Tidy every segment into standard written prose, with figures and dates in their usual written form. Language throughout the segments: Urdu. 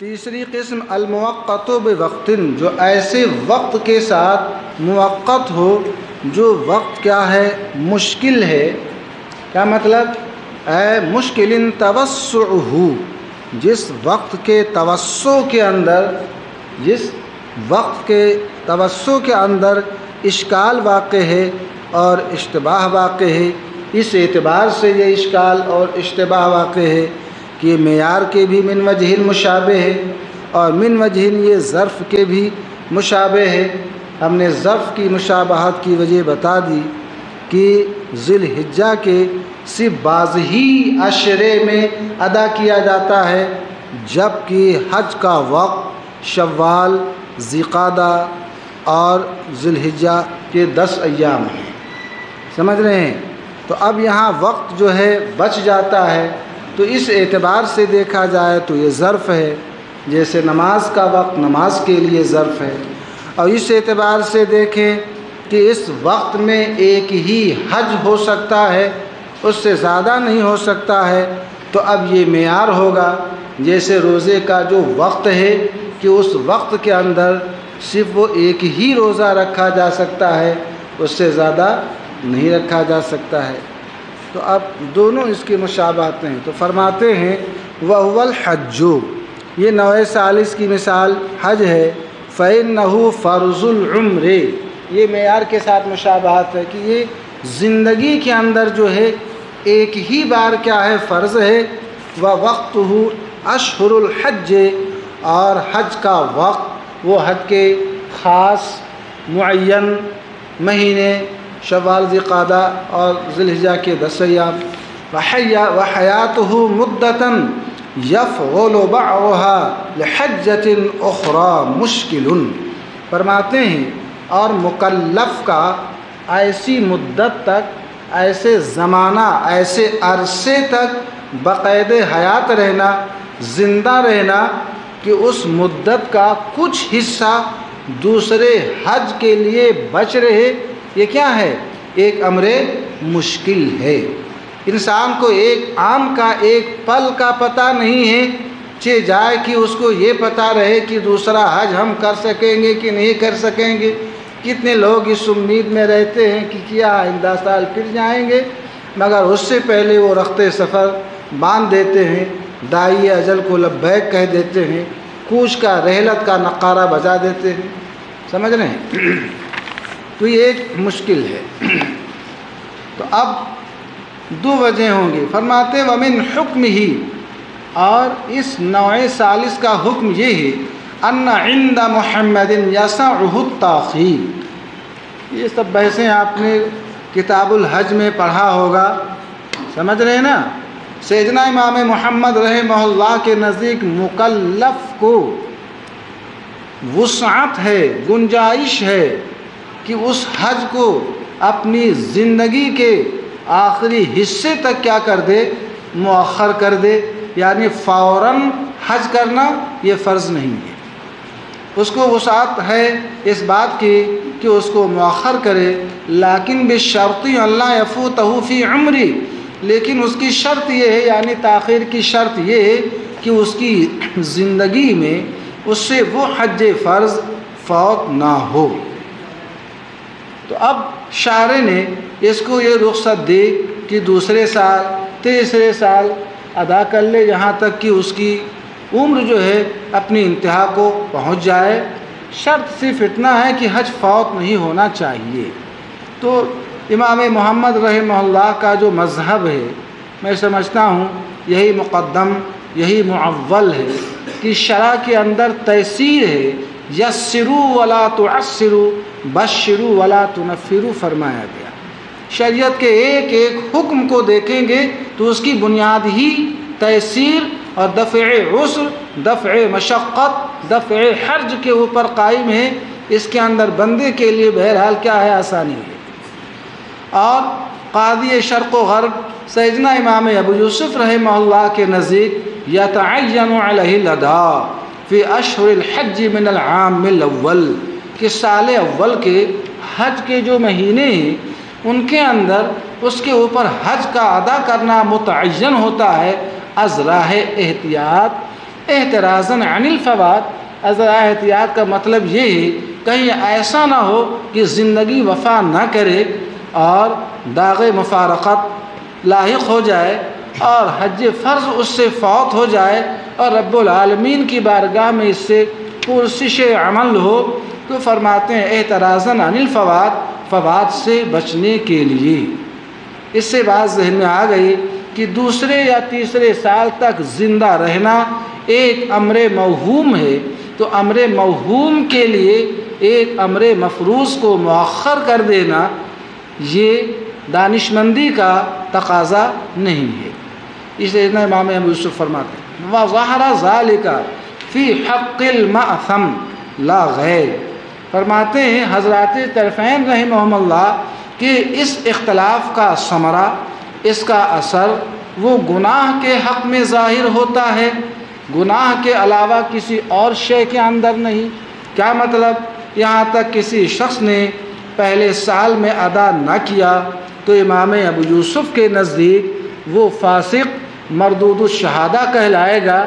تیسری قسم الموقت بوقت، جو ایسے وقت کے ساتھ موقت ہو جو وقت کیا ہے، مشکل ہے۔ کیا مطلب؟ مشکل توسعہ، جس وقت کے توسع کے اندر، جس وقت کے توسع کے اندر اشکال واقع ہے اور اشتباہ واقع ہے۔ اس اعتبار سے یہ اشکال اور اشتباہ واقع ہے کہ یہ معیار کے بھی من وجہ مشابہ ہے اور من وجہ یہ ظرف کے بھی مشابہ ہے۔ ہم نے ظرف کی مشابہت کی وجہ بتا دی کہ ذی الحجہ کے صرف بعض ہی عشرے میں ادا کیا جاتا ہے، جبکہ حج کا وقت شوال، ذی قعدہ اور ذی الحجہ کے 10 ایام ہیں۔ سمجھ رہے ہیں؟ تو اب یہاں وقت جو ہے بچ جاتا ہے، تو اس اعتبار سے دیکھا جائے تو یہ ظرف ہے، جیسے نماز کا وقت نماز کے لیے ظرف ہے۔ اور اس اعتبار سے دیکھیں کہ اس وقت میں ایک ہی حج ہو سکتا ہے، اس سے زیادہ نہیں ہو سکتا ہے، تو اب یہ معیار ہوگا جیسے روزے کا جو وقت ہے کہ اس وقت کے اندر صرف وہ ایک ہی روزہ رکھا جا سکتا ہے، اس سے زیادہ نہیں رکھا جا سکتا ہے۔ تو اب دونوں اس کی مشابہتیں ہیں۔ تو فرماتے ہیں وَهُوَ الْحَجُّ، یہ نوع ثالث کی مثال حج ہے۔ فَإِنَّهُ فَرْضُ الْعُمْرِ، یہ معیار کے ساتھ مشابہت ہے کہ یہ زندگی کے اندر جو ہے ایک ہی بار کیا ہے، فرض ہے۔ وَوَقْتُهُ أَشْهُرُ الْحَجِّ، اور حج کا وقت وہ حج کے خاص معین مہینے شوال، ذی قعدہ اور ذی الحجہ کے 10 ایام۔ وَحَيَاتُهُ مُدَّةً يَفْغُلُ بَعْضُهَا لِحَجَّةٍ أُخْرَى مُشْكِلٌ، فرماتے ہیں اور مکلف کا ایسی مدت تک، ایسے زمانہ، ایسے عرصے تک بقید حیات رہنا، زندہ رہنا کہ اس مدت کا کچھ حصہ دوسرے حج کے لیے بچ رہے، یہ کیا ہے؟ ایک امر مشکل ہے۔ انسان کو ایک عام کا ایک پل کا پتہ نہیں ہے، چہ جائے کہ اس کو یہ پتہ رہے کہ دوسرا حج ہم کر سکیں گے کہ نہیں کر سکیں گے۔ کتنے لوگ اس امید میں رہتے ہیں کہ کیا آئندہ سال پھر جائیں گے، مگر اس سے پہلے وہ رخت سفر باندھ دیتے ہیں، داعی اجل کو لبیک کہہ دیتے ہیں، کوچ کا رحلت کا نقارہ بجا دیتے ہیں۔ سمجھ رہے ہیں؟ تو یہ ایک مشکل ہے۔ تو اب دو وجہ ہوں گی۔ فرماتے ومن حکم ہی، اور اس نوع ثالث کا حکم یہ ہے ان عند محمد یسعہ التاخیر۔ یہ سب بحثیں آپ نے کتاب الحج میں پڑھا ہوگا، سمجھ رہے ہیں نا؟ سیدنا امام محمد رحمہ اللہ کے نزدیک مکلف کو وسعت ہے، گنجائش ہے کہ اس حج کو اپنی زندگی کے آخری حصے تک کیا کر دے، مؤخر کر دے، یعنی فوراً حج کرنا یہ فرض نہیں ہے۔ اس کو وسعت ہے اس بات کی کہ اس کو مؤخر کرے، لیکن بشرط اللہ یفوتہ فی عمری، لیکن اس کی شرط یہ ہے، یعنی تاخیر کی شرط یہ ہے کہ اس کی زندگی میں اس سے وہ حج فرض فوت نہ ہو۔ تو اب شارع نے اس کو یہ رخصت دی کہ دوسرے سال، تیسرے سال ادا کر لے، یہاں تک کہ اس کی عمر جو ہے اپنی انتہا کو پہنچ جائے۔ شرط صرف اتنا ہے کہ حج فوت نہیں ہونا چاہیے۔ تو امام محمد رحمہ اللہ کا جو مذہب ہے، میں سمجھتا ہوں یہی مقدم، یہی معول ہے کہ شرع کے اندر تیسیر ہے۔ یسروا ولا تعسروا، بشروا ولا تنفروا فرمایا گیا۔ شریعت کے ایک ایک حکم کو دیکھیں گے تو اس کی بنیاد ہی تیسیر اور دفع عسر، دفع مشقت، دفع حرج کے اوپر قائم ہے۔ اس کے اندر بندے کے لیے بہرحال کیا ہے؟ آسانی ہے۔ اور قاضی شرق و غرب سیدنا امام ابو یوسف رحمہ اللہ کے نزدیک یتعین علیہ الادا فی اشہر الحج من العام الاول، کہ سال اول کے حج کے جو مہینے ہیں ان کے اندر اس کے اوپر حج کا ادا کرنا متعین ہوتا ہے از راہ احتیاط، احترازاً عن الفوات، ذرا احتیاط کا مطلب یہ ہے کہیں ایسا نہ ہو کہ زندگی وفا نہ کرے اور داغ مفارقت لاحق ہو جائے اور حج فرض اس سے فوت ہو جائے اور رب العالمین کی بارگاہ میں اس سے پرسش عمل ہو۔ تو فرماتے ہیں احترازاً عن الفوات، فوات سے بچنے کے لیے۔ اس سے بات ذہن میں آ گئی کہ دوسرے یا تیسرے سال تک زندہ رہنا ایک امر موہوم ہے، تو امر موہوم کے لیے ایک امر مفروض کو مؤخر کر دینا یہ دانشمندی کا تقاضا نہیں ہے۔ اس لیے امام ابو یوسف فرماتے ہیں وَظَهَرَ ذَلِكَ فِي حَقِّ الْمَأْثَمِ لَا غَيْرِ۔ فرماتے ہیں حضرات طرفین رحمہم اللہ کہ اس اختلاف کا ثمرہ، اس کا اثر وہ گناہ کے حق میں ظاہر ہوتا ہے، گناہ کے علاوہ کسی اور شے کے اندر نہیں۔ کیا مطلب؟ یہاں تک کسی شخص نے پہلے سال میں ادا نہ کیا تو امام ابو یوسف کے نزدیک وہ فاسق مردود الشہادہ کہلائے گا۔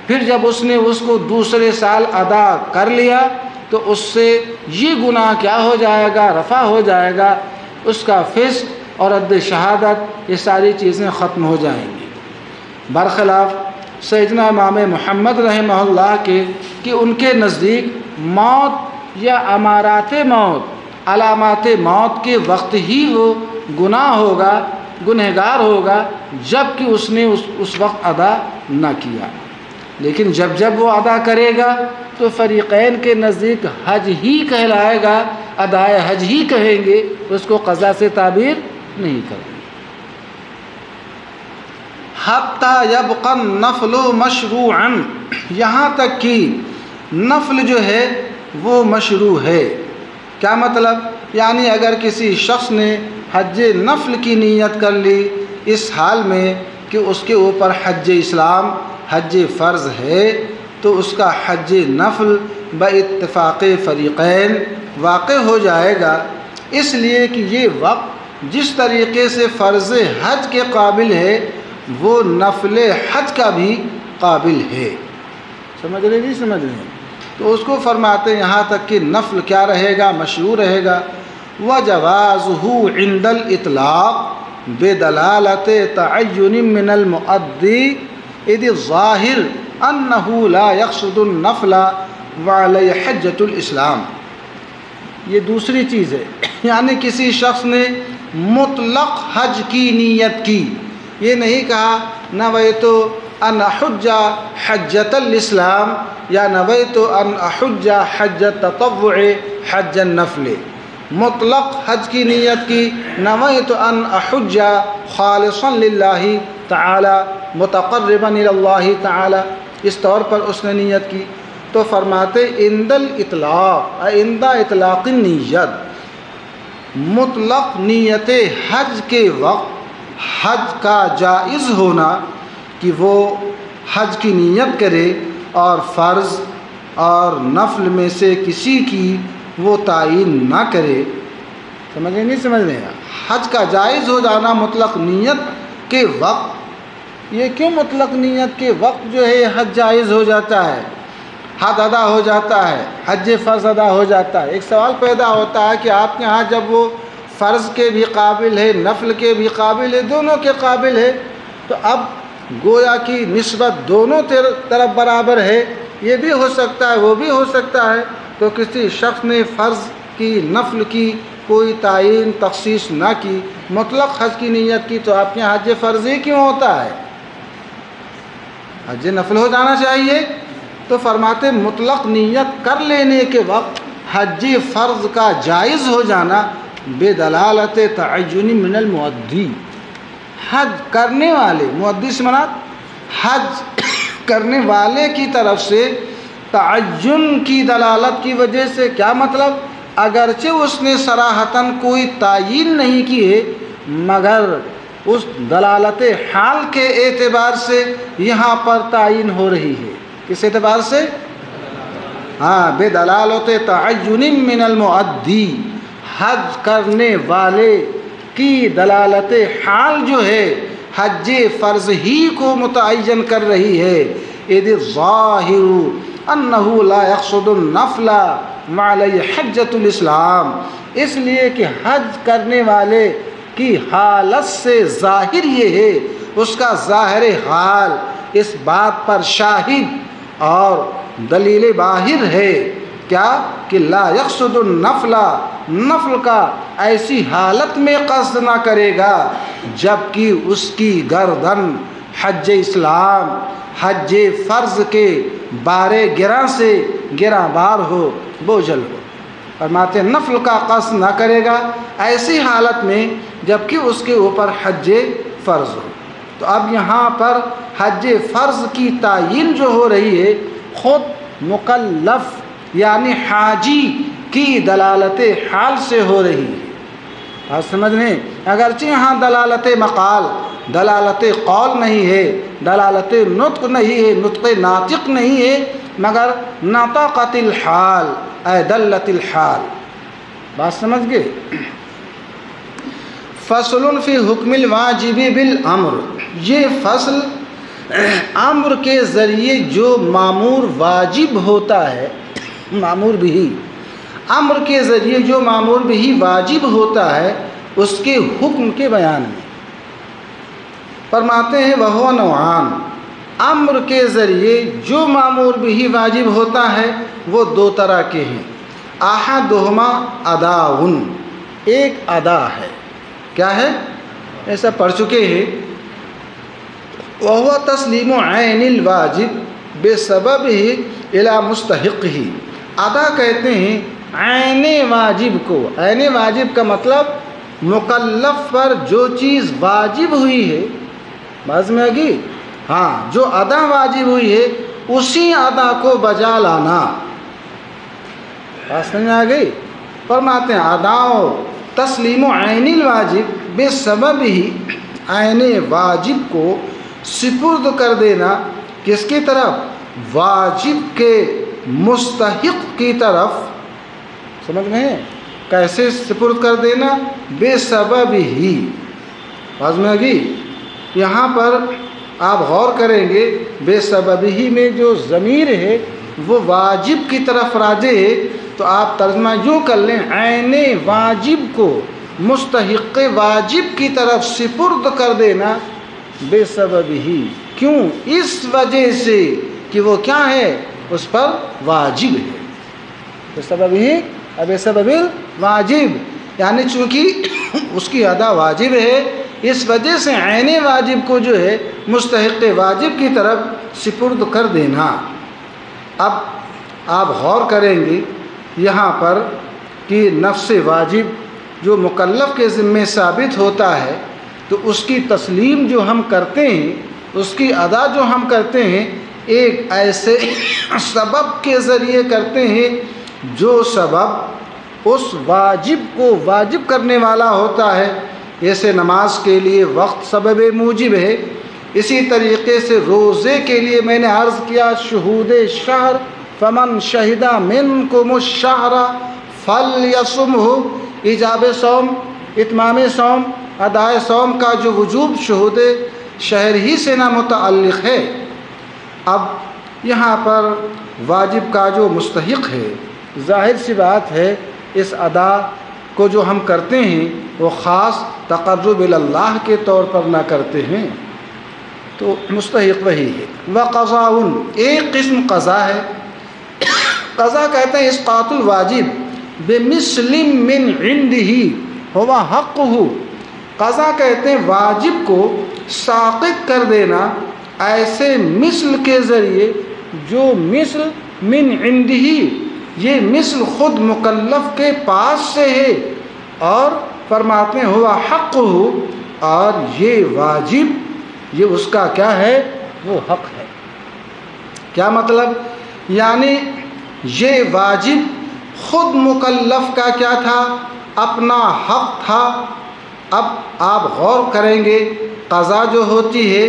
پھر جب اس نے اس کو دوسرے سال ادا کر لیا تو اس سے یہ گناہ کیا ہو جائے گا؟ رفع ہو جائے گا، اس کا فسق اور رد شہادت یہ ساری چیزیں ختم ہو جائیں گی۔ برخلاف سیدنا امام محمد رحمہ اللہ کے کہ ان کے نزدیک موت یا امارات موت، علامات موت کے وقت ہی وہ گناہ ہوگا، گنہگار ہوگا جب کہ اس نے اس وقت ادا نہ کیا۔ لیکن جب وہ ادا کرے گا تو فریقین کے نزدیک حج ہی کہلائے گا، ادائے حج ہی کہیں گے، اس کو قضا سے تعبیر نہیں کریں گے۔ حتی یبقى النفل مشروعا، یہاں تک کہ نفل جو ہے وہ مشروع ہے۔ کیا مطلب؟ یعنی اگر کسی شخص نے حج نفل کی نیت کر لی اس حال میں کہ اس کے اوپر حج اسلام، حج فرض ہے، تو اس کا حج نفل باتفاق فریقین واقع ہو جائے گا، اس لیے کہ یہ وقت جس طریقے سے فرض حج کے قابل ہے وہ نفل حج کا بھی قابل ہے۔ سمجھ رہے نہیں سمجھ رہے؟ تو اس کو فرماتے ہیں یہاں تک کہ نفل کیا رہے گا؟ مشروع رہے گا۔ وَجَوَازُهُ عِنْدَ الْإِطْلَاقِ بِدَلَالَةِ تَعَيُّنٍ مِّنَ الْمُؤَدِّي إِذِ الظَّاهِرُ أَنَّهُ لَا يَقْصُدُ النَّفْلَ وَعَلَيْهِ حَجَّةُ الْإِسْلَامِ۔ یہ دوسری چیز ہے، یعنی کسی شخص نے مطلق حج کی نیت کی، یہ نہیں کہا نویت ان احج حجۃ الاسلام یا نویت ان احج حج التطوع حج النفل، مطلق حج کی نیت کی، نویت ان احج خالصا للہ تعالی متقربا الی اللہ تعالی، اس طور پر اس نے نیت کی۔ تو فرماتے عند الاطلاق، عند اطلاق النیت، مطلق نیت حج کے وقت حج کا جائز ہونا کہ وہ حج کی نیت کرے اور فرض اور نفل میں سے کسی کی وہ تعین نہ کرے۔ سمجھ نہیں سمجھ رہے ہیں؟ حج کا جائز ہو جانا مطلق نیت کے وقت۔ یہ کیوں مطلق نیت کے وقت جو ہے حج جائز ہو جاتا ہے، حج ادا ہو جاتا ہے، حج فرض ادا ہو جاتا ہے؟ ایک سوال پیدا ہوتا ہے کہ آپ کے ہاں جب وہ فرض کے بھی قابل ہے، نفل کے بھی قابل ہے، دونوں کے قابل ہے، تو اب گویا کی نسبت دونوں طرف برابر ہے، یہ بھی ہو سکتا ہے وہ بھی ہو سکتا ہے، تو کسی شخص نے فرض کی نفل کی کوئی تعین تخصیص نہ کی، مطلق حج کی نیت کی، تو آپ کے یہاں حج فرض ہی کیوں ہوتا ہے؟ حج نفل ہو جانا چاہیے۔ تو فرماتے مطلق نیت کر لینے کے وقت حج فرض کا جائز ہو جانا بے دلالت تعین من المؤدی، حج کرنے والے، مؤدی سے مراد حج کرنے والے کی طرف سے تعین کی دلالت کی وجہ سے۔ کیا مطلب؟ اگرچہ اس نے صراحتاً کوئی تعین نہیں کی ہے، مگر اس دلالت حال کے اعتبار سے یہاں پر تعین ہو رہی ہے۔ کس اعتبار سے؟ ہاں، بے دلالت تعین من المؤدی، حج کرنے والے کی دلالت حال جو ہے حج فرض ہی کو متعین کر رہی ہے، اذ الظاہر انہ لا یقصد النفل معلی حجۃ الاسلام، اس لیے کہ حج کرنے والے کی حالت سے ظاہر یہ ہے، اس کا ظاہر حال اس بات پر شاہد اور دلیل باہر ہے کیا کہ لا یقصد النفل، نفل کا ایسی حالت میں قصد نہ کرے گا جبکہ اس کی گردن حج اسلام، حج فرض کے بارے گراں سے گراں بار ہو، بوجھل ہو۔ فرماتے ہیں نفل کا قصد نہ کرے گا ایسی حالت میں جبکہ اس کے اوپر حج فرض ہو۔ تو اب یہاں پر حج فرض کی تعیین جو ہو رہی ہے خود مکلف یعنی حاجی کی دلالت حال سے ہو رہی ہے۔ بات سمجھ میں، اگرچہ یہاں دلالت مقال، دلالت قول نہیں ہے، دلالت نطق نہیں ہے، نطق ناطق نہیں ہے، مگر نطقت الحال اے دلت الحال۔ بات سمجھ گئے؟ فصل فی حکم الواجب بالامر، یہ فصل امر کے ذریعے جو مامور واجب ہوتا ہے، مامور بھی امر کے ذریعے جو مامور بھی واجب ہوتا ہے اس کے حکم کے بیان میں فرماتے ہیں وہ نوعان، امر کے ذریعے جو مامور بھی واجب ہوتا ہے وہ دو طرح کے ہیں۔ احدہما اداء، ایک ادا ہے، کیا ہے؟ ایسا پڑھ چکے ہیں، وہو تسلیم عین الواجب بسببہ الی مستحقہ، ادا کہتے ہیں عین واجب کو۔ عین واجب کا مطلب مکلف پر جو چیز واجب ہوئی ہے، باز میں آگی، ہاں جو ادا واجب ہوئی ہے اسی ادا کو بجا لانا۔ بات سمجھ آ گئی؟ فرماتے ہیں ادا تسلیم عین الواجب بے سبب ہی، عین واجب کو سپرد کر دینا کس کی طرف؟ واجب کے مستحق کی طرف۔ سمجھ میں ہے؟ کیسے سپرد کر دینا؟ بے سبب ہی۔ باز میں آگی؟ یہاں پر آپ غور کریں گے بے سبب ہی میں جو ضمیر ہے وہ واجب کی طرف راجع ہے، تو آپ ترجمہ یوں کر لیں عین واجب کو مستحق واجب کی طرف سپرد کر دینا بے سبب ہی، کیوں؟ اس وجہ سے کہ وہ کیا ہے؟ اس پر واجب ہے۔ بے سبب ہی بے سبب واجب، یعنی چونکہ اس کی ادا واجب ہے اس وجہ سے عین واجب کو جو ہے مستحق واجب کی طرف سپرد کر دینا۔ اب آپ غور کریں گے یہاں پر کہ نفس واجب جو مکلف کے ذمے ثابت ہوتا ہے تو اس کی تسلیم جو ہم کرتے ہیں، اس کی ادا جو ہم کرتے ہیں ایک ایسے سبب کے ذریعے کرتے ہیں جو سبب اس واجب کو واجب کرنے والا ہوتا ہے۔ جیسے نماز کے لیے وقت سبب موجب ہے، اسی طریقے سے روزے کے لیے میں نے عرض کیا شہود شہر، فمن شہد منکم الشہر فلیصمہ، ایجاب صوم، اتمام صوم، ادائے صوم کا جو وجوب شہود شہر ہی سے نہ متعلق ہے۔ اب یہاا پر واجب کا جو مستحق ہے، ظاہر سی بات ہے اس ادا کو جو ہم کرتے ہیں وہ خاص تقرب اللہ کے طور پر نہ کرتے ہیں، تو مستحق وہی ہے۔ وقضاء، ایک قسم قضا ہے۔ قضا کہتے ہیں اسقاط الواجب بمثل من عنده هو حقه، قضا کہتے ہیں واجب کو ساقط کر دینا ایسے مثل کے ذریعے جو مثل من عنده، یہ مثل خود مکلف کے پاس سے ہے، اور فرماتے ہیں ہوا حق ہو، اور یہ واجب یہ اس کا کیا ہے؟ وہ حق ہے۔ کیا مطلب؟ یعنی یہ واجب خود مکلف کا کیا تھا؟ اپنا حق تھا۔ اب آپ غور کریں گے قضا جو ہوتی ہے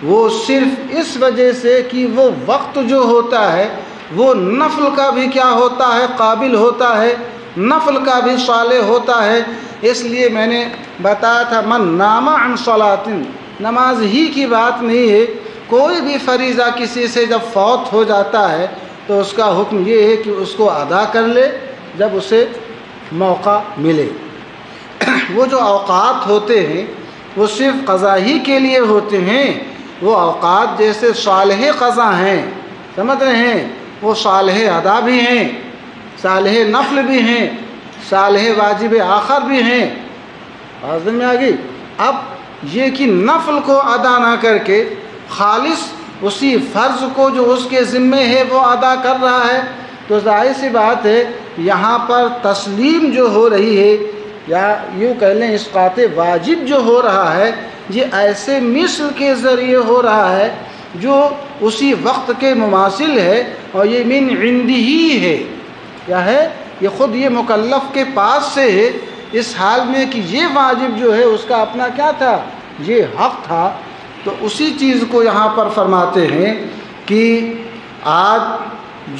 وہ صرف اس وجہ سے کہ وہ وقت جو ہوتا ہے وہ نفل کا بھی کیا ہوتا ہے؟ قابل ہوتا ہے، نفل کا بھی صالح ہوتا ہے۔ اس لیے میں نے بتایا تھا من نام عن صلاۃ، نماز ہی کی بات نہیں ہے، کوئی بھی فریضہ کسی سے جب فوت ہو جاتا ہے تو اس کا حکم یہ ہے کہ اس کو ادا کر لے جب اسے موقع ملے۔ وہ جو اوقات ہوتے ہیں وہ صرف قضا ہی کے لیے ہوتے ہیں۔ وہ اوقات جیسے صالح قضا ہیں، سمجھ رہے ہیں، وہ صالح ادا بھی ہیں، صالح نفل بھی ہیں، صالح واجب آخر بھی ہیں۔ آزم میں آگئی۔ اب یہ کہ نفل کو ادا نہ کر کے خالص اسی فرض کو جو اس کے ذمے ہے وہ ادا کر رہا ہے، تو ظاہر سی بات ہے یہاں پر تسلیم جو ہو رہی ہے یا یوں کہہ لیں اسقاط واجب جو ہو رہا ہے یہ ایسے مثل کے ذریعے ہو رہا ہے جو اسی وقت کے مماثل ہے، اور یہ من عندی ہی ہے، کیا ہے، یہ خود یہ مکلف کے پاس سے ہے، اس حال میں کہ یہ واجب جو ہے اس کا اپنا کیا تھا، یہ حق تھا۔ تو اسی چیز کو یہاں پر فرماتے ہیں کہ آج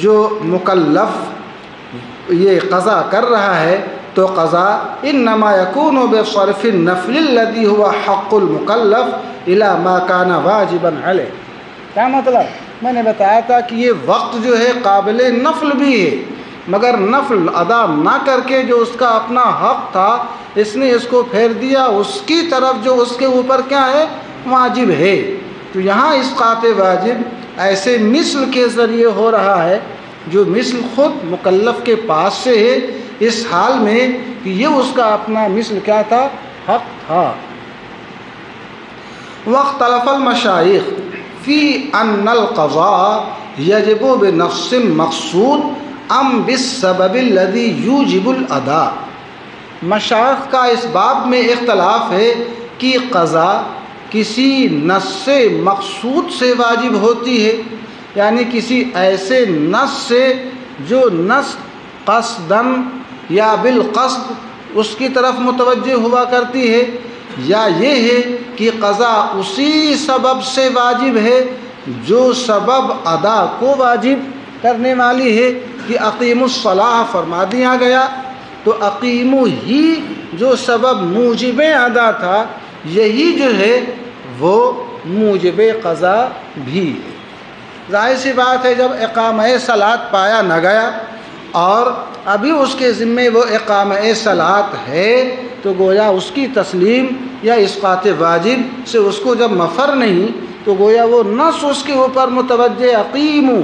جو مکلف یہ قضا کر رہا ہے تو قضا انما یکون بصرف النفل الذي هو حق المکلف الى ما كان واجبا علیہ۔ کیا مطلب؟ میں نے بتایا تھا کہ یہ وقت جو ہے قابل نفل بھی ہے، مگر نفل ادا نہ کر کے جو اس کا اپنا حق تھا اس نے اس کو پھیر دیا اس کی طرف جو اس کے اوپر کیا ہے، واجب ہے۔ تو یہاں اسقاط واجب ایسے مثل کے ذریعے ہو رہا ہے جو مثل خود مکلف کے پاس سے ہے، اس حال میں کہ یہ اس کا اپنا مثل کیا تھا، حق تھا۔ واختلف المشائخ فی ان القضاء یجب بنفس مقصود ام بالسبب الذي یوجب الاداء۔ مشائخ کا اس باب میں اختلاف ہے کہ قضا کسی نص مقصود سے واجب ہوتی ہے، یعنی کسی ایسے نص سے جو نص قصداً یا بالقصد اس کی طرف متوجہ ہوا کرتی ہے، یا یہ ہے کہ قضا اسی سبب سے واجب ہے جو سبب ادا کو واجب کرنے والی ہے، کہ اقیم الصلاۃ فرما دیا گیا تو اقیمو ہی جو سبب موجب ادا تھا یہی جو ہے وہ موجب قضا بھی ہے۔ ظاہر سی بات ہے جب اقامہ صلاۃ پایا نہ گیا اور ابھی اس کے ذمے وہ اقامہ صلاۃ ہے تو گویا اس کی تسلیم یا اسقاط واجب سے اس کو جب مفر نہیں تو گویا وہ نص اس کے اوپر متوجہ اقیمو۔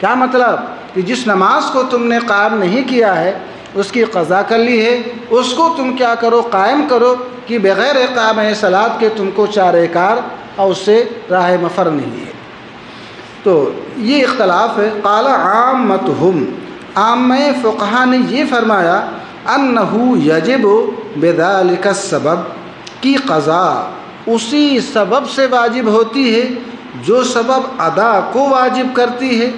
کیا مطلب؟ کہ جس نماز کو تم نے قائم نہیں کیا ہے اس کی قضا کر لی ہے، اس کو تم کیا کرو، قائم کرو، کہ بغیر اقامہ صلاۃ کے تم کو چارہ کار اور اس سے راہ مفر نہیں ہے۔ تو یہ اختلاف ہے۔ قال عامتہم، عامہ فقہا نے یہ فرمایا انہو یجب بذالک السبب، کی قضا اسی سبب سے واجب ہوتی ہے جو سبب ادا کو واجب کرتی ہے۔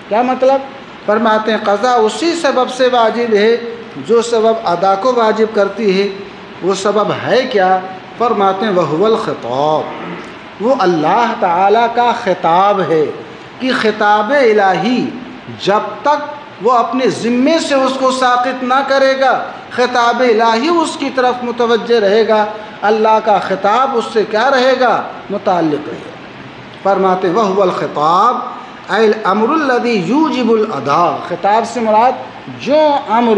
کیا مطلب؟ فرماتے ہیں قضا اسی سبب سے واجب ہے جو سبب ادا کو واجب کرتی ہے۔ وہ سبب ہے کیا؟ فرماتے ہیں وہو الخطاب، وہ اللہ تعالیٰ کا خطاب ہے، کہ خطاب الہی جب تک وہ اپنے ذمے سے اس کو ساقط نہ کرے گا خطاب الہی اس کی طرف متوجہ رہے گا، اللہ کا خطاب اس سے کیا رہے گا، متعلق رہے گا۔ فرماتے وہو الخطاب اے الامر الذی یوجب الادا، خطاب سے مراد جو امر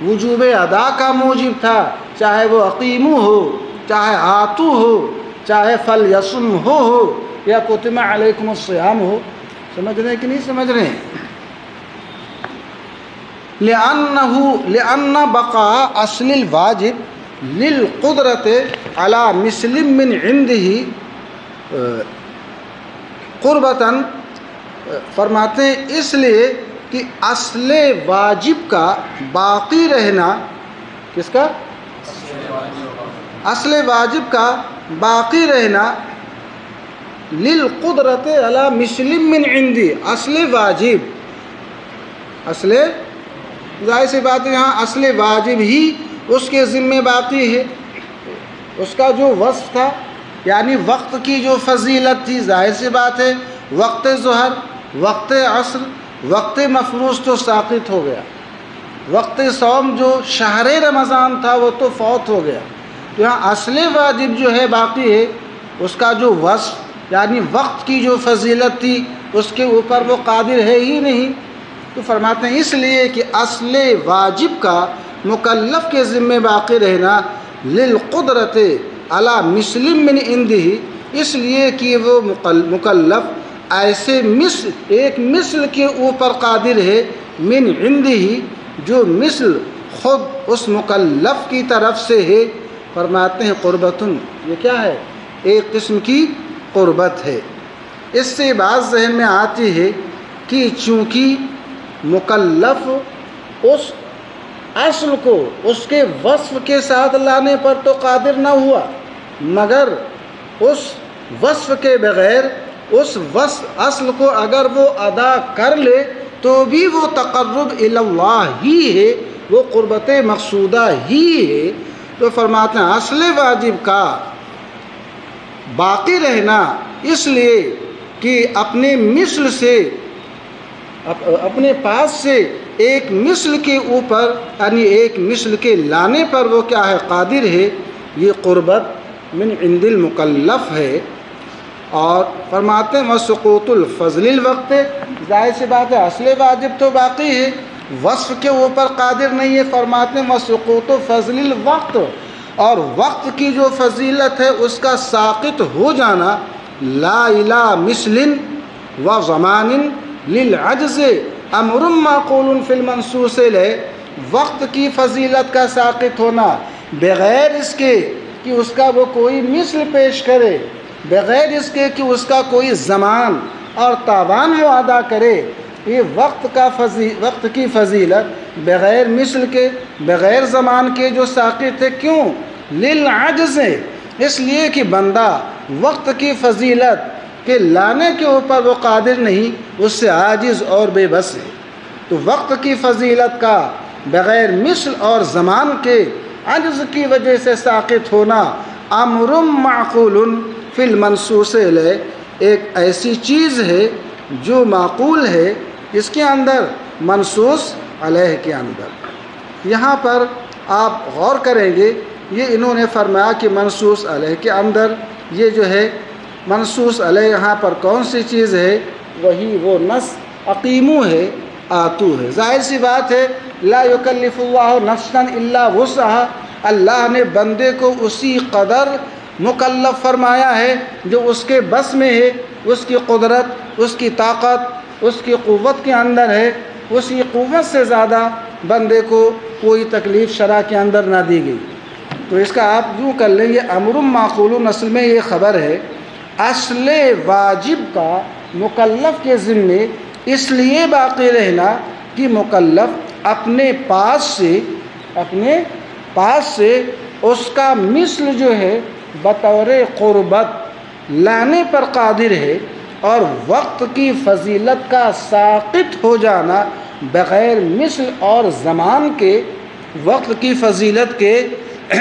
وجوب ادا کا موجب تھا، چاہے وہ اقیمو ہو، چاہے آتو ہو، چاہے فلیصم ہو یا کتب علیکم الصیام ہو۔ سمجھ رہے ہیں کہ نہیں سمجھ رہے ہیں؟ لأن بقاء اصل الواجب للقدرت على مثل من عنده قربتاً، فرماتے ہیں اس لیے کہ اصل واجب کا باقی رہنا، کس کا؟ اصل واجب کا باقی رہنا للقدرت علی مثل من عندی، اصل واجب، اصل ظاہر سی بات ہے یہاں اصل واجب ہی اس کے ذمے باقی ہے، اس کا جو وصف تھا یعنی وقت کی جو فضیلت تھی، ظاہر سی بات ہے وقت ظہر، وقت عصر، وقت مفروض تو ساقط ہو گیا، وقت صوم جو شہر رمضان تھا وہ تو فوت ہو گیا، تو یہاں اصل واجب جو ہے باقی ہے، اس کا جو وصف یعنی وقت کی جو فضیلت تھی اس کے اوپر وہ قادر ہے ہی نہیں۔ تو فرماتے ہیں اس لیے کہ اصل واجب کا مکلف کے ذمے باقی رہنا للقدرت علی مثل من عنده، اس لیے کہ وہ مکلف ایسے ایک مثل کے اوپر قادر ہے، من عنده، جو مثل خود اس مکلف کی طرف سے ہے۔ فرماتے ہیں قربتن، یہ کیا ہے؟ ایک قسم کی قربت ہے۔ اس سے بات ذہن میں آتی ہے کہ چونکہ مکلف اس اصل کو اس کے وصف کے ساتھ لانے پر تو قادر نہ ہوا، مگر اس وصف کے بغیر اس اصل کو اگر وہ ادا کر لے تو بھی وہ تقرب الی اللہ ہی ہے، وہ قربت مقصودہ ہی ہے۔ تو فرماتے ہیں اصل واجب کا باقی رہنا اس لیے کہ اپنے مثل سے، اپنے پاس سے ایک مثل کے اوپر، یعنی ایک مثل کے لانے پر وہ کیا ہے؟ قادر ہے۔ یہ قربت من عند المکلف ہے۔ اور فرماتے ہیں وسقوط الفضل الوقت، ظاہر سی بات ہے اصل واجب تو باقی ہے، وصف کے اوپر قادر نہیں ہے۔ فرماتے ہیں وسقوط فضل الوقت، اور وقت کی جو فضیلت ہے اس کا ساقط ہو جانا، لا الی مثل و زمان للعجز امر معقول فی المنصوص الیہ، وقت کی فضیلت کا ساقط ہونا بغیر اس کے کہ اس کا وہ کوئی مثل پیش کرے، بغیر اس کے کہ اس کا کوئی زمان اور تاوان وہ ادا کرے، یہ وقت کی فضیلت بغیر مثل کے، بغیر زمان کے جو ساقط ہے۔ کیوں؟ للعجز، اس لیے کہ بندہ وقت کی فضیلت کے لانے کے اوپر وہ قادر نہیں، اس سے عاجز اور بے بس ہے۔ تو وقت کی فضیلت کا بغیر مثل اور زمان کے عجز کی وجہ سے ساقط ہونا امر معقول فی المنصوص علیہ، ایک ایسی چیز ہے جو معقول ہے اس کے اندر، منصوص علیہ کے اندر۔ یہاں پر آپ غور کریں گے، یہ انہوں نے فرمایا کہ منصوص علیہ کے اندر یہ جو ہے منصوص علیہ یہاں پر کون سی چیز ہے؟ وہی وہ نص اقیمو ہے، آتو ہے۔ ظاہر سی بات ہے لا یکلف اللہ نفسا الا وسعہا، اللہ نے بندے کو اسی قدر مکلف فرمایا ہے جو اس کے بس میں ہے، اس کی قدرت، اس کی طاقت، اس کی قوت کے اندر ہے، اسی قوت سے زیادہ بندے کو کوئی تکلیف شرع کے اندر نہ دی گئی۔ تو اس کا آپ یوں کر لیں، یہ امر معقول اصل میں یہ خبر ہے، اصل واجب کا مکلف کے ذمے اس لیے باقی رہنا کہ مکلف اپنے پاس سے اس کا مثل جو ہے بطور قربت لانے پر قادر ہے، اور وقت کی فضیلت کا ساقط ہو جانا بغیر مثل اور زمان کے، وقت کی فضیلت کے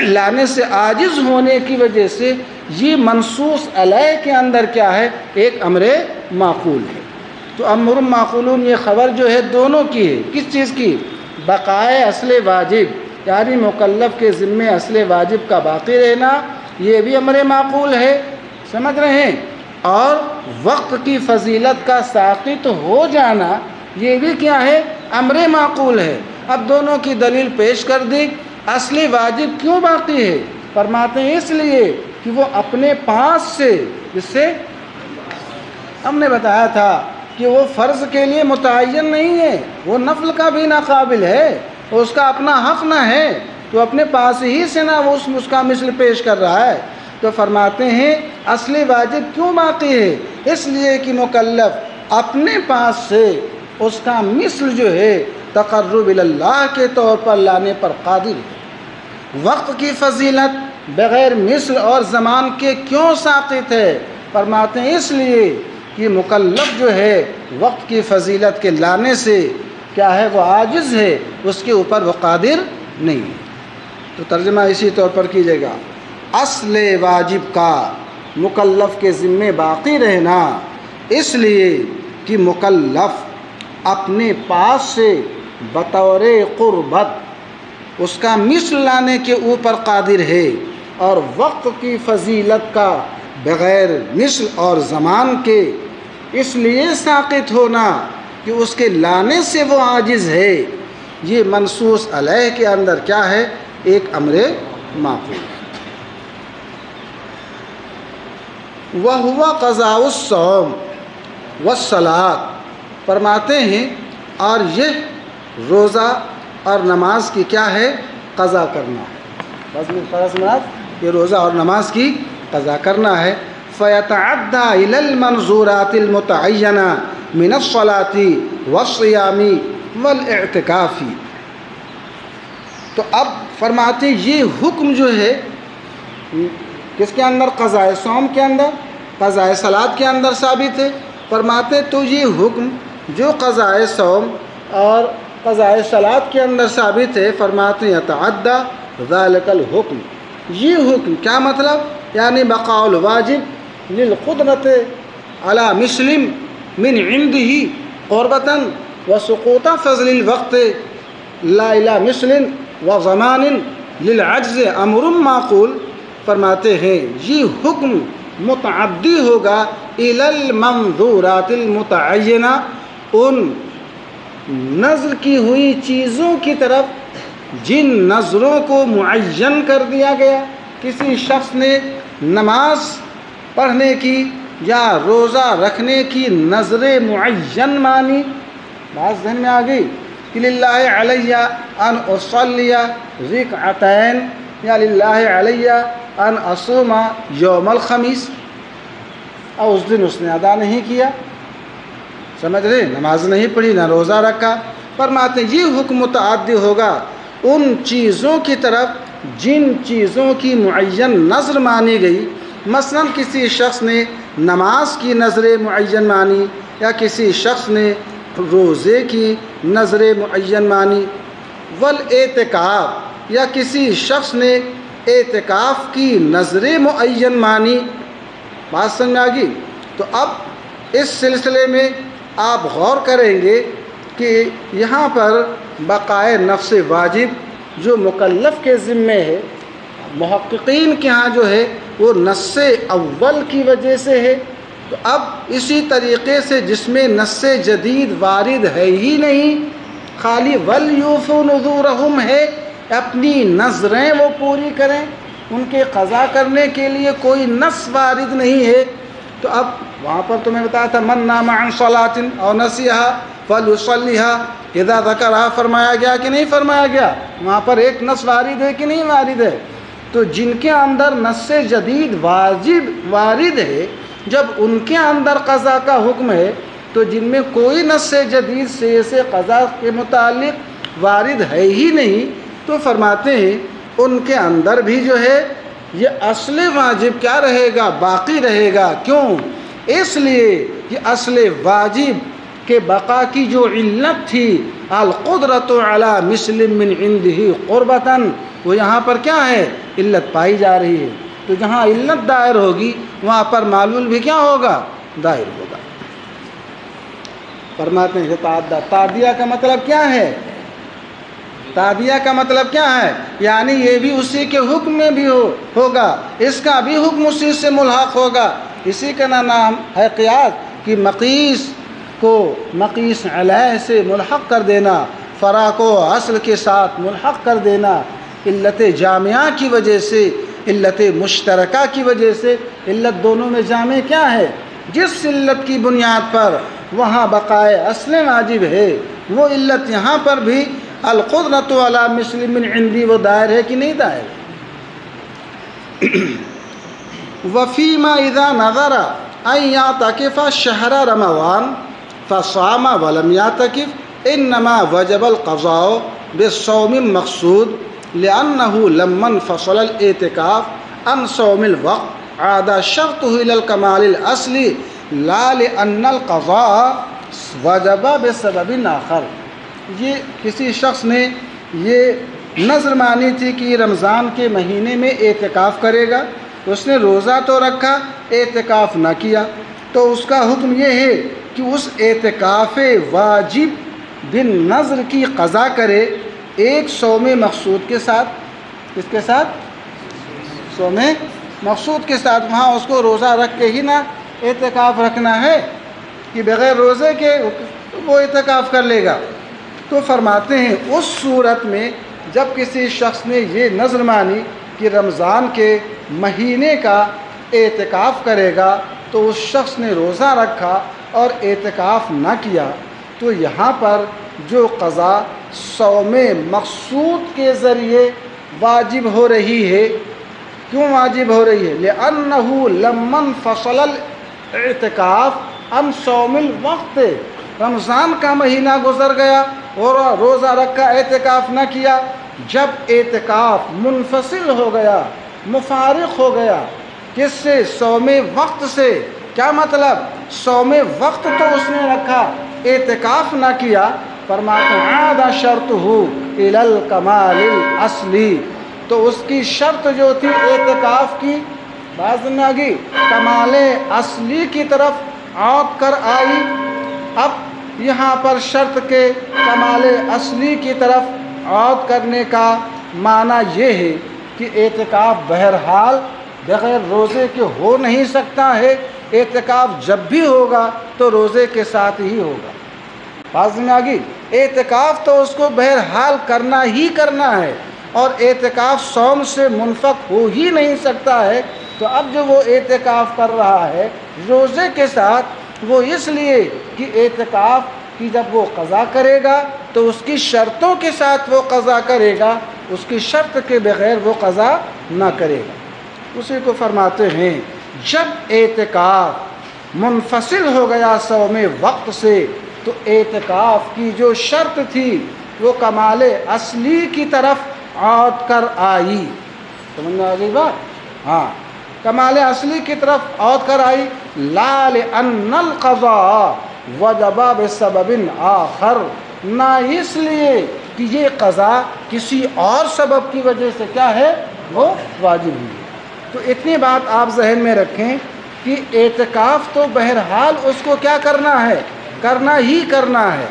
لانے سے عاجز ہونے کی وجہ سے یہ منصوص علیہ کے اندر کیا ہے؟ ایک امر معقول ہے۔ تو امر معقول یہ خبر جو ہے دونوں کی ہے، کس چیز کی؟ بقائے اصل واجب، یعنی مکلف کے ذمے اصل واجب کا باقی رہنا، یہ بھی امر معقول ہے، سمجھ رہے ہیں؟ اور وقت کی فضیلت کا ساقط ہو جانا یہ بھی کیا ہے؟ امر معقول ہے۔ اب دونوں کی دلیل پیش کر دی۔ اصل واجب کیوں باقی ہے؟ فرماتے ہیں اس لیے کہ وہ اپنے پاس سے، جس سے ہم نے بتایا تھا کہ وہ فرض کے لیے متعین نہیں ہے، وہ نفل کا بھی ناقابل ہے، اس کا اپنا حق نہ ہے، تو اپنے پاس ہی سے نہ وہ اس کا مثل پیش کر رہا ہے۔ تو فرماتے ہیں اصل واجب کیوں باقی ہے؟ اس لیے کہ مکلف اپنے پاس سے اس کا مثل جو ہے تقرب اللہ کے طور پر لانے پر قادر ہے۔ وقت کی فضیلت بغیر مثل اور زمان کے کیوں ساقط ہے؟ فرماتے ہیں اس لیے کہ مکلف جو ہے وقت کی فضیلت کے لانے سے کیا ہے؟ وہ عاجز ہے، اس کے اوپر وہ قادر نہیں ہے۔ تو ترجمہ اسی طور پر کیجیے گا، اصل واجب کا مکلف کے ذمے باقی رہنا اس لیے کہ مکلف اپنے پاس سے بطور قربت اس کا مثل لانے کے اوپر قادر ہے، اور وقت کی فضیلت کا بغیر مثل اور زمان کے اس لیے ساقط ہونا کہ اس کے لانے سے وہ عاجز ہے، یہ منصوص علیہ کے اندر کیا ہے؟ ایک امر معقول ہے۔ وَهُوَ قَضَاءُ الصَّوْمِ وَالصَّلَاةِ، فرماتے ہیں اور یہ روزہ اور نماز کی کیا ہے؟ قضا کرنا ہے۔ بس یہ روزہ اور نماز کی قضا کرنا ہے۔ فَيَتَعَدَّى إِلَى الْمَنْظُورَاتِ الْمُتَعَيَّنَةِ مِنَ الصَّلَاةِ وَالصِّيَامِ وَالْاِعْتِكَافِ۔ تو اب فرماتے ہیں یہ حکم جو ہے کس کے اندر؟ قضاء صوم کے اندر، قضاء صلاۃ کے اندر ثابت ہے۔ فرماتے تو یہ حکم جو قضاء صوم اور قضاء صلاۃ کے اندر ثابت ہے، فرماتے ہیں یتعدی ذالک الحکم، یہ حکم کیا مطلب؟ یعنی بقاء الواجب للقدرت علی مسلم من عنده قربۃ وسقوط فضل الوقت لا الی مثل وزمان للعجز امر معقول۔ فرماتے ہیں یہ حکم متعدی ہوگا الی المنظورات المتعینہ، ان نظر کی ہوئی چیزوں کی طرف جن نظروں کو معین کر دیا گیا۔ کسی شخص نے نماز پڑھنے کی یا روزہ رکھنے کی نظر معین مانی، بات ذہن میں آ گئی کہ للہ علیہ ان اصلی رکعتین یا للہ علیہ ان اصوم یوم الخمیس، اور اس دن اس نے ادا نہیں کیا، سمجھ رہے، نماز نہیں پڑھی نہ روزہ رکھا۔ فرماتے ہیں یہ حکم متعدی ہوگا ان چیزوں کی طرف جن چیزوں کی معین نظر مانی گئی۔ مثلا کسی شخص نے نماز کی نظر معین مانی، یا کسی شخص نے روزے کی نظر معین مانی، والاعتکاف، یا کسی شخص نے اعتکاف کی نظر معین مانی، بات سمجھ میں آ گئی۔ تو اب اس سلسلے میں آپ غور کریں گے کہ یہاں پر بقائے نفس واجب جو مکلف کے ذمے ہے، محققین کے ہاں جو ہے وہ نص اول کی وجہ سے ہے۔ تو اب اسی طریقے سے جس میں نص جدید وارد ہے ہی نہیں، خالی وَلْيُوفُوا نُذُورَهُمْ ہے، اپنی نظریں وہ پوری کریں، ان کے قضا کرنے کے لیے کوئی نص وارد نہیں ہے۔ تو اب وہاں پر تمہیں بتایا تھا من نام عن صلاۃ او نسیہا فلیصلیھا اذا ذکرھا، فرمایا گیا کہ نہیں فرمایا گیا؟ وہاں پر ایک نص وارد ہے کہ نہیں وارد ہے؟ تو جن کے اندر نص جدید واجب وارد ہے، جب ان کے اندر قضا کا حکم ہے، تو جن میں کوئی نص جدید سے قضا کے متعلق وارد ہے ہی نہیں، تو فرماتے ہیں ان کے اندر بھی جو ہے یہ اصل واجب کیا رہے گا؟ باقی رہے گا۔ کیوں؟ اس لیے کہ اصل واجب کے بقا کی جو علت تھی القدرت علی مسلم من عنده قربتاً، وہ یہاں پر کیا ہے؟ علت پائی جا رہی ہے۔ تو جہاں علت دائر ہوگی وہاں پر معلول بھی کیا ہوگا؟ دائر ہوگا۔ فرماتے ہیں تعدیہ کا مطلب کیا ہے؟ تعدیہ کا مطلب کیا ہے؟ یعنی یہ بھی اسی کے حکم میں بھی ہوگا، اس کا بھی حکم اسی سے ملحق ہوگا۔ اسی کا نام ہے قیاس، کہ مقیس کو مقیس علیہ سے ملحق کر دینا، فرع کو اصل کے ساتھ ملحق کر دینا، علت جامعہ کی وجہ سے، علت مشترکہ کی وجہ سے۔ علت دونوں میں جامع کیا ہے؟ جس علت کی بنیاد پر وہاں بقائے اصل واجب ہے، وہ علت یہاں پر بھی القدرت علی مسلم من عندی وہ دائر ہے کہ نہیں دائر؟ وفیما اذا نظر ان یعتکف شہر رمضان فصام ولم یعتکف انما وجب القضاء بالصوم مقصود لأنه لما انفصل الاعتکاف عن صوم الوقت عاد شرطه الى الكمال الاصلی لا لأن القضاء وجب بسبب آخر۔ یہ کسی شخص نے یہ نظر مانی تھی کہ رمضان کے مہینے میں اعتکاف کرے گا، اس نے روزہ تو رکھا اعتکاف نہ کیا، تو اس کا حکم یہ ہے کہ اس اعتکاف واجب بن نظر کی قضا کرے ایک صوم مقصود کے ساتھ۔ کس کے ساتھ؟ صوم مقصود کے ساتھ وہاں اس کو روزہ رکھ کے ہی نہ اعتکاف رکھنا ہے کہ بغیر روزے کے وہ اعتکاف کر لے گا۔ تو فرماتے ہیں اس صورت میں جب کسی شخص نے یہ نذر مانی کہ رمضان کے مہینے کا اعتکاف کرے گا تو اس شخص نے روزہ رکھا اور اعتکاف نہ کیا، تو یہاں پر جو قضا صوم مقصود کے ذریعے واجب ہو رہی ہے، کیوں واجب ہو رہی ہے؟ لِأَنَّهُ لَمَّنْ فَصَلَ الْاعْتِكَافَ عَنْ صَوْمِ الْوَقْتِ، رمضان کا مہینہ گزر گیا اور روزہ رکھا، اعتکاف نہ کیا۔ جب اعتکاف منفصل ہو گیا، مفارق ہو گیا، کس سے؟ صوم وقت سے۔ کیا مطلب؟ صوم وقت تو اس نے رکھا، اعتکاف نہ کیا، فرماتے ہیں عاد شرطہ الی الکمال الاصلی، تو اس کی شرط جو تھی اعتکاف کی، بات میں آگی، کمال اصلی کی طرف عود کر آئی۔ اب یہاں پر شرط کے کمال اصلی کی طرف عود کرنے کا معنی یہ ہے کہ اعتکاف بہرحال بغیر روزے کے ہو نہیں سکتا ہے، اعتکاف جب بھی ہوگا تو روزے کے ساتھ ہی ہوگا۔ بات میں آگی، اعتکاف تو اس کو بہرحال کرنا ہی کرنا ہے، اور اعتکاف صوم سے منفک ہو ہی نہیں سکتا ہے۔ تو اب جو وہ اعتکاف کر رہا ہے روزے کے ساتھ، وہ اس لیے کہ اعتکاف کی جب وہ قضا کرے گا تو اس کی شرطوں کے ساتھ وہ قضا کرے گا، اس کی شرط کے بغیر وہ قضا نہ کرے گا۔ اسی کو فرماتے ہیں جب اعتکاف منفصل ہو گیا صوم وقت سے، تو اعتکاف کی جو شرط تھی وہ کمال اصلی کی طرف عود کر آئی۔ سمجھ میں آ گئی بات؟ ہاں، کمال اصلی کی طرف عود کر آئی۔ لا لأن القضاء وجب بسبب آخر، نہ اس لیے کہ یہ قضا کسی اور سبب کی وجہ سے کیا ہے، وہ واجب ہوئی۔ تو اتنی بات آپ ذہن میں رکھیں کہ اعتکاف تو بہرحال اس کو کیا کرنا ہے، کرنا ہی کرنا ہے۔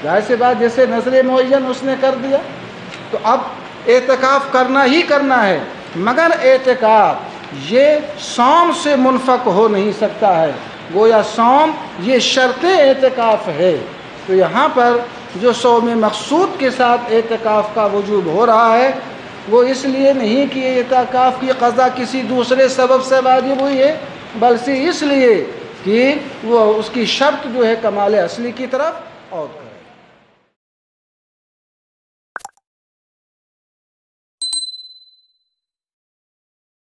ظاہر سی بات، جیسے نذر معین اس نے کر دیا تو اب اعتکاف کرنا ہی کرنا ہے، مگر اعتکاف یہ صوم سے منفک ہو نہیں سکتا ہے، گویا صوم یہ شرط اعتکاف ہے۔ تو یہاں پر جو صوم مقصود کے ساتھ اعتکاف کا وجوب ہو رہا ہے، وہ اس لیے نہیں کہ اعتکاف کی قضا کسی دوسرے سبب سے واجب ہوئی ہے، بلکہ اس لیے کہ وہ اس کی شرط جو ہے کمال اصلی کی طرف اور